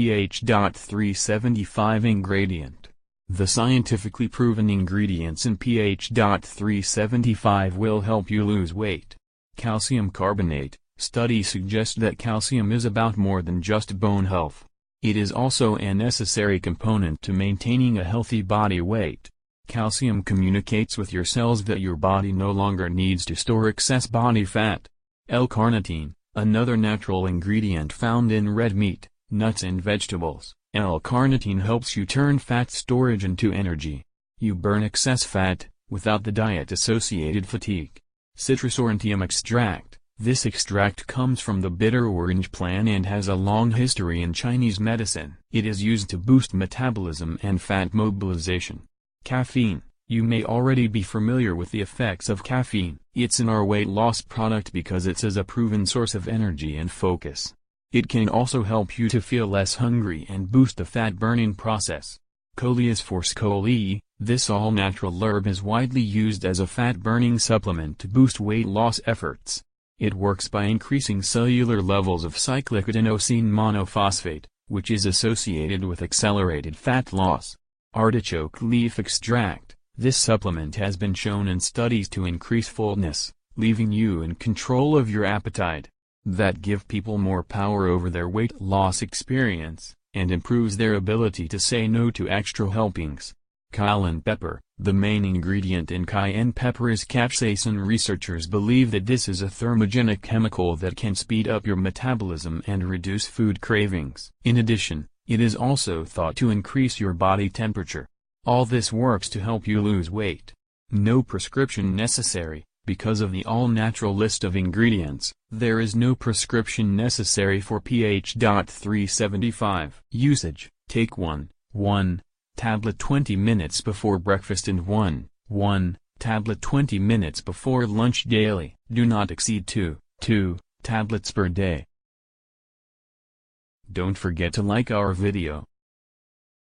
Ph.375 ingredient. The scientifically proven ingredients in Ph.375 will help you lose weight. Calcium carbonate. Studies suggest that calcium is about more than just bone health. It is also a necessary component to maintaining a healthy body weight. Calcium communicates with your cells that your body no longer needs to store excess body fat. L-carnitine, another natural ingredient found in red meat, nuts and vegetables. L-carnitine helps you turn fat storage into energy. You burn excess fat, without the diet-associated fatigue. Citrusorentium extract. This extract comes from the bitter orange plant and has a long history in Chinese medicine. It is used to boost metabolism and fat mobilization. Caffeine. You may already be familiar with the effects of caffeine. It's our weight loss product because it is a proven source of energy and focus. It can also help you to feel less hungry and boost the fat-burning process. Coleus forscolii. This all-natural herb is widely used as a fat-burning supplement to boost weight loss efforts. It works by increasing cellular levels of cyclic adenosine monophosphate, which is associated with accelerated fat loss. Artichoke leaf extract. This supplement has been shown in studies to increase fullness, leaving you in control of your appetite. That give people more power over their weight loss experience, and improves their ability to say no to extra helpings. Cayenne pepper. The main ingredient in cayenne pepper is capsaicin. Researchers believe that this is a thermogenic chemical that can speed up your metabolism and reduce food cravings. In addition, it is also thought to increase your body temperature. All this works to help you lose weight. No prescription necessary. Because of the all-natural list of ingredients, there is no prescription necessary for Ph.375. Usage. Take 1 tablet 20 minutes before breakfast and 1 tablet 20 minutes before lunch daily. Do not exceed 2 tablets per day. Don't forget to like our video.